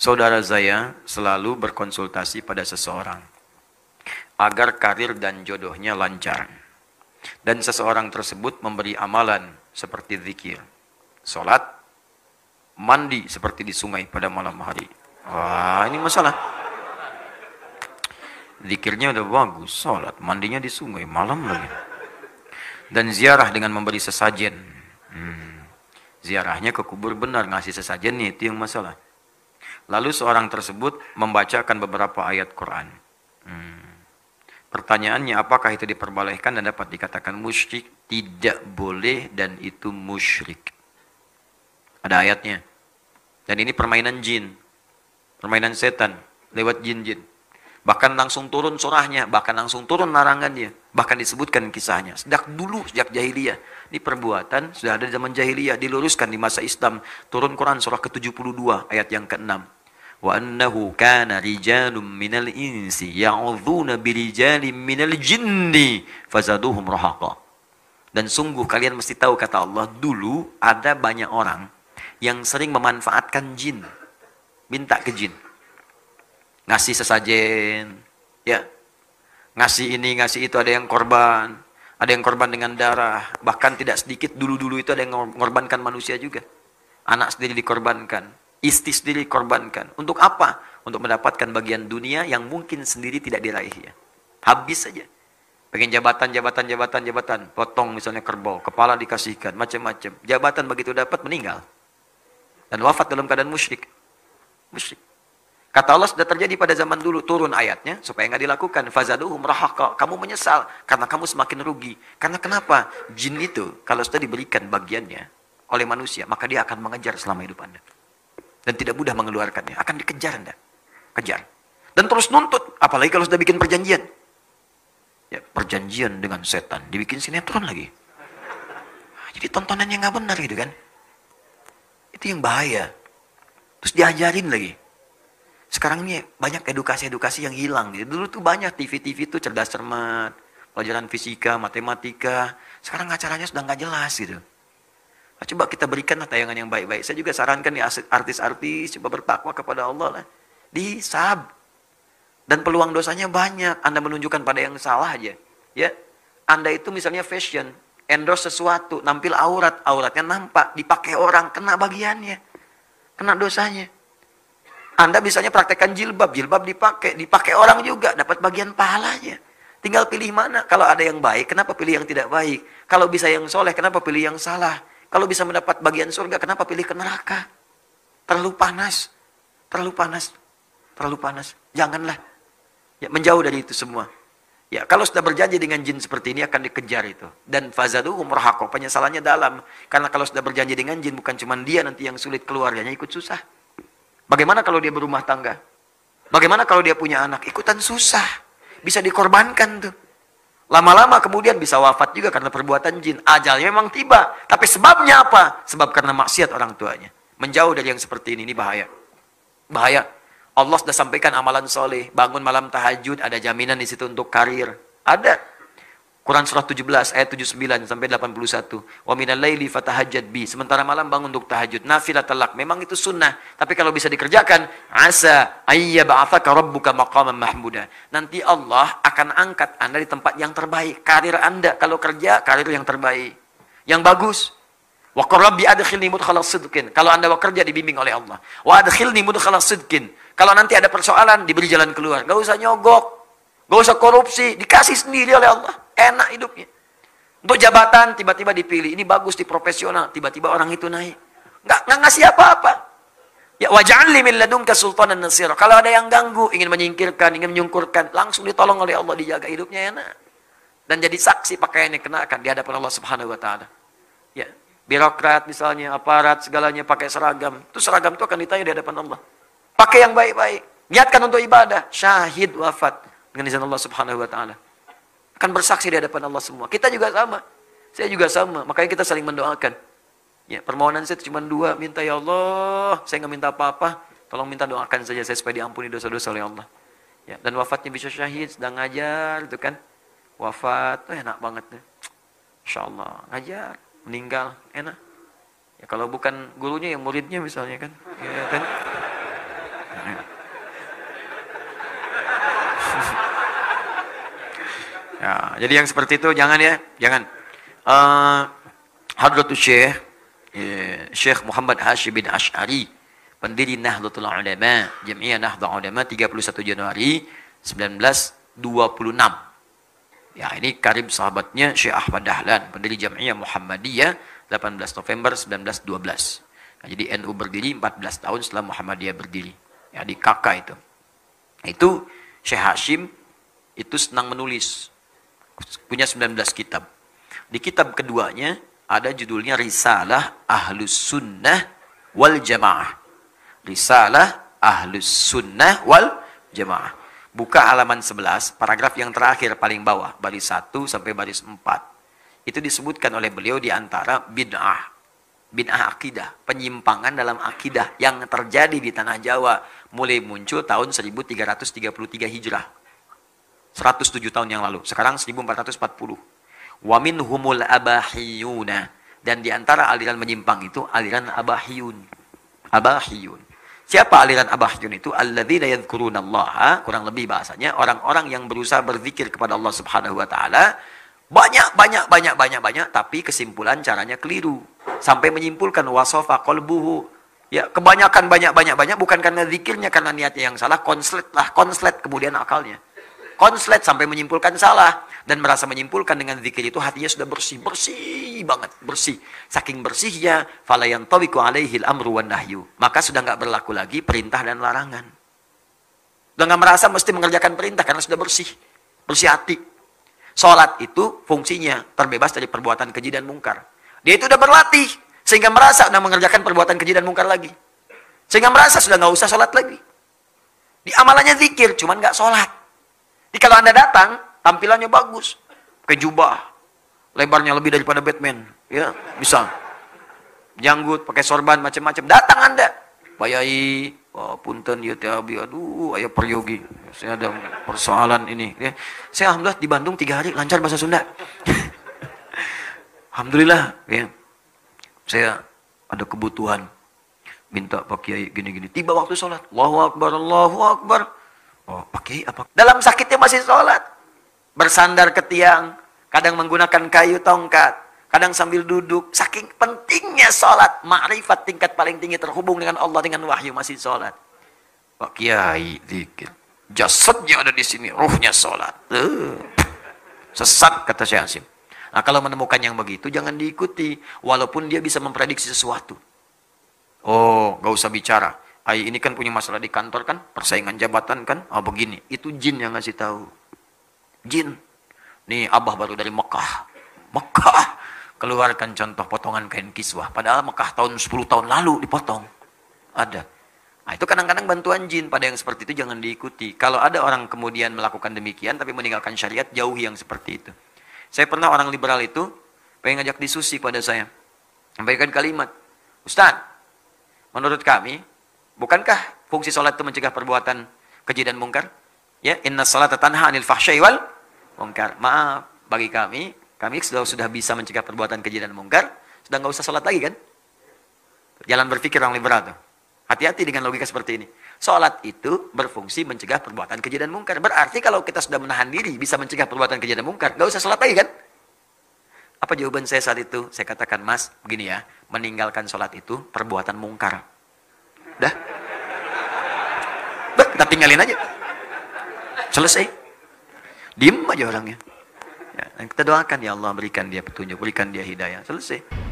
Saudara saya selalu berkonsultasi pada seseorang agar karir dan jodohnya lancar. Dan seseorang tersebut memberi amalan seperti zikir, sholat, mandi seperti di sungai pada malam hari. Wah, ini masalah. Zikirnya udah bagus, sholat, mandinya di sungai, malam lagi. Dan ziarah dengan memberi sesajen. Ziarahnya ke kubur benar, ngasih sesajennya, itu yang masalah. Lalu seorang tersebut membacakan beberapa ayat Quran. Pertanyaannya, apakah itu diperbolehkan dan dapat dikatakan musyrik? Tidak boleh dan itu musyrik. Ada ayatnya. Dan ini permainan jin. Permainan setan. Lewat jin-jin. Bahkan langsung turun surahnya. Bahkan langsung turun larangannya. Bahkan disebutkan kisahnya. Sejak dulu, sejak jahiliyah. Ini perbuatan sudah ada di zaman jahiliyah. Diluruskan di masa Islam. Turun Quran surah ke-72 ayat yang ke-6. Wa annahu kana rijalun minal insi ya'udzuuna birijalin minal jinni fazaduhum rahaqa. Dan sungguh kalian mesti tahu, kata Allah, dulu ada banyak orang yang sering memanfaatkan jin. Minta ke jin. Ngasih sesajen, ya. Ngasih ini, ngasih itu, ada yang korban. Ada yang korban dengan darah. Bahkan tidak sedikit dulu-dulu itu ada yang mengorbankan manusia juga. Anak sendiri dikorbankan. Istri sendiri korbankan. Untuk apa? Untuk mendapatkan bagian dunia yang mungkin sendiri tidak diraihnya. Habis saja. Pengen jabatan. Potong misalnya kerbau. Kepala dikasihkan. Macam-macam. Jabatan begitu dapat meninggal. Dan wafat dalam keadaan musyrik. Musyrik. Kata Allah sudah terjadi pada zaman dulu. Turun ayatnya. Supaya nggak dilakukan. Fazaduhum rahaqa. Kamu menyesal. Karena kamu semakin rugi. Karena kenapa? Jin itu. Kalau sudah diberikan bagiannya oleh manusia. Maka dia akan mengejar selama hidup Anda. Dan tidak mudah mengeluarkannya. Akan dikejar Anda. Kejar. Dan terus nuntut. Apalagi kalau sudah bikin perjanjian. Ya, perjanjian dengan setan. Dibikin sinetron lagi. Jadi tontonannya nggak benar gitu kan. Itu yang bahaya. Terus diajarin lagi. Sekarang ini banyak edukasi-edukasi yang hilang. Dulu tuh banyak TV-TV tuh cerdas cermat. Pelajaran fisika, matematika. Sekarang acaranya sudah nggak jelas gitu. Coba kita berikanlah tayangan yang baik-baik. Saya juga sarankan ya artis-artis coba bertakwa kepada Allah lah. Disab. Dan peluang dosanya banyak. Anda menunjukkan pada yang salah aja. Ya. Anda itu misalnya fashion, endorse sesuatu, nampil aurat, auratnya nampak, dipakai orang, kena bagiannya. Kena dosanya. Anda misalnya praktekkan jilbab, jilbab dipakai orang juga, dapat bagian pahalanya. Tinggal pilih mana. Kalau ada yang baik, kenapa pilih yang tidak baik? Kalau bisa yang soleh, kenapa pilih yang salah? Kalau bisa mendapat bagian surga, kenapa pilih ke neraka? Terlalu panas. Terlalu panas. Terlalu panas. Janganlah. Ya, menjauh dari itu semua. Ya, kalau sudah berjanji dengan jin seperti ini akan dikejar itu. Dan fazaduhum rahaqa, penyesalannya dalam. Karena kalau sudah berjanji dengan jin, bukan cuma dia nanti yang sulit, keluarganya ikut susah. Bagaimana kalau dia berumah tangga? Bagaimana kalau dia punya anak? Ikutan susah. Bisa dikorbankan tuh. Lama-lama kemudian bisa wafat juga karena perbuatan jin. Ajalnya memang tiba. Tapi sebabnya apa? Sebab karena maksiat orang tuanya. Menjauh dari yang seperti ini bahaya. Bahaya. Allah sudah sampaikan amalan soleh. Bangun malam tahajud. Ada jaminan di situ untuk karir. Ada. Quran surah 17 ayat 79 sampai 81. Wa minal laili fatahajjad bi. Sementara malam bangun untuk tahajud. Nafilatal lak. Memang itu sunnah. Tapi kalau bisa dikerjakan, asa ayyab'atsaka rabbuka maqaman mahmuda. Nanti Allah akan angkat Anda di tempat yang terbaik. Karir Anda kalau kerja, karir yang terbaik. Yang bagus. Wa qur rabbi adkhilni mudkhala sidqin. Kalau Anda bekerja dibimbing oleh Allah. Wa adkhilni mudkhala sidqin. Kalau nanti ada persoalan diberi jalan keluar. Enggak usah nyogok. Enggak usah korupsi, dikasih sendiri oleh Allah. Enak hidupnya. Untuk jabatan tiba-tiba dipilih. Ini bagus di profesional, tiba-tiba orang itu naik. Enggak ngasih apa-apa. Ya waj'alni min ladunka sultanan nasira. Kalau ada yang ganggu, ingin menyingkirkan, ingin menyungkurkan, langsung ditolong oleh Allah, dijaga hidupnya enak. Dan jadi saksi pakaiannya kenakan di hadapan Allah Subhanahu wa taala. Ya, birokrat misalnya, aparat segalanya pakai seragam. Itu seragam itu akan ditanya di hadapan Allah. Pakai yang baik-baik. Niatkan untuk ibadah, syahid wafat dengan izin Allah Subhanahu wa taala. Akan bersaksi di hadapan Allah semua. Kita juga sama. Saya juga sama. Makanya kita saling mendoakan. Ya, permohonan saya cuma dua. Minta, ya Allah, saya nggak minta apa-apa. Tolong minta doakan saja saya supaya diampuni dosa-dosa oleh Allah. Ya, dan wafatnya bisa syahid, sedang ngajar, itu kan. Wafat, enak banget. Insya Allah, ngajar, meninggal, enak. Ya, kalau bukan gurunya, yang muridnya misalnya kan. Ya, kan? Jadi yang seperti itu jangan ya, jangan. Hadratus Syekh Syekh Muhammad Hashim bin Asy'ari, pendiri Nahdlatul Ulama, Jamiah Nahdlatul Ulama 31 Januari 1926. Ya, ini karib sahabatnya Syekh Ahmad Dahlan, pendiri Jamiah Muhammadiyah 18 November 1912. Nah, jadi NU berdiri 14 tahun setelah Muhammadiyah berdiri. Ya, di kakak itu. Itu Syekh Hashim itu senang menulis. Punya 19 kitab. Di kitab keduanya ada judulnya Risalah Ahlus Sunnah wal Jamaah. Risalah Ahlus Sunnah wal Jamaah. Buka halaman 11, paragraf yang terakhir paling bawah, baris 1 sampai baris 4. Itu disebutkan oleh beliau di antara bid'ah. Bid'ah akidah, penyimpangan dalam akidah yang terjadi di tanah Jawa mulai muncul tahun 1333 Hijrah. 107 tahun yang lalu, sekarang 1440. Wa minhumul abahiyuna, dan di antara aliran menyimpang itu aliran abahiyun. Abahiyun. Siapa aliran abahiyun itu? Alladzina yadhkurunallaha, kurang lebih bahasanya orang-orang yang berusaha berzikir kepada Allah Subhanahu wa taala banyak, tapi kesimpulan caranya keliru. Sampai menyimpulkan wasofa qalbuhu. Ya, kebanyakan banyak bukan karena zikirnya, karena niatnya yang salah, konslet kemudian akalnya. Konslet sampai menyimpulkan salah dan merasa menyimpulkan dengan zikir itu hatinya sudah bersih banget, bersih. Saking bersihnya fala yantabiqu alaihil amru wan nahyu. Maka sudah enggak berlaku lagi perintah dan larangan. Sudah enggak merasa mesti mengerjakan perintah karena sudah bersih hati. Salat itu fungsinya terbebas dari perbuatan keji dan mungkar. Dia itu sudah berlatih sehingga merasa sudah mengerjakan perbuatan keji dan mungkar lagi. Sehingga merasa sudah enggak usah salat lagi. Di amalannya zikir, cuman enggak salat. Jadi kalau Anda datang, tampilannya bagus. Pakai jubah. Lebarnya lebih daripada Batman. Ya, bisa. Janggut, pakai sorban, macam-macam. Datang Anda. Pak Yai, punten, ya Abi, aduh, ayo peryogi. Saya ada persoalan ini. Ya. Saya alhamdulillah di Bandung 3 hari, lancar bahasa Sunda. Alhamdulillah. Ya. Saya ada kebutuhan. Minta Pak Kiai gini-gini. Tiba waktu sholat. Allahu Akbar, Allahu Akbar. Oh, pakai apa? Dalam sakitnya masih sholat. Bersandar ke tiang. Kadang menggunakan kayu tongkat. Kadang sambil duduk. Saking pentingnya sholat. Ma'rifat tingkat paling tinggi terhubung dengan Allah, dengan wahyu, masih sholat. Pak Kiai, zikir. Jasadnya ada di sini. Ruhnya sholat. Sesat, kata Syekh Hashim. Nah, kalau menemukan yang begitu, jangan diikuti. Walaupun dia bisa memprediksi sesuatu. Oh, gak usah bicara. Ini kan punya masalah di kantor kan, persaingan jabatan kan, begini. Itu jin yang ngasih tahu. Jin. Nih Abah baru dari Mekah. Keluarkan contoh potongan kain kiswah. Padahal Mekah tahun 10 tahun lalu dipotong. Ada. Nah, itu kadang-kadang bantuan jin. Pada yang seperti itu jangan diikuti. Kalau ada orang kemudian melakukan demikian, tapi meninggalkan syariat, jauhi yang seperti itu. Saya pernah orang liberal itu, pengen ngajak diskusi pada saya. Sampaikan kalimat. Ustaz, menurut kami, bukankah fungsi sholat itu mencegah perbuatan keji dan mungkar? Ya, inna sholata tanha 'anil fahsya'i wal mungkar. Maaf, bagi kami sudah bisa mencegah perbuatan keji dan mungkar, sudah nggak usah sholat lagi kan? Jalan berpikir orang liberal tuh. Hati-hati dengan logika seperti ini. Sholat itu berfungsi mencegah perbuatan keji dan mungkar. Berarti kalau kita sudah menahan diri bisa mencegah perbuatan keji dan mungkar, nggak usah sholat lagi kan? Apa jawaban saya saat itu? Saya katakan, Mas, begini ya, meninggalkan sholat itu perbuatan mungkar. Udah, kita tinggalin aja. Selesai. Diem aja orangnya. Ya, dan kita doakan, ya Allah berikan dia petunjuk, berikan dia hidayah. Selesai.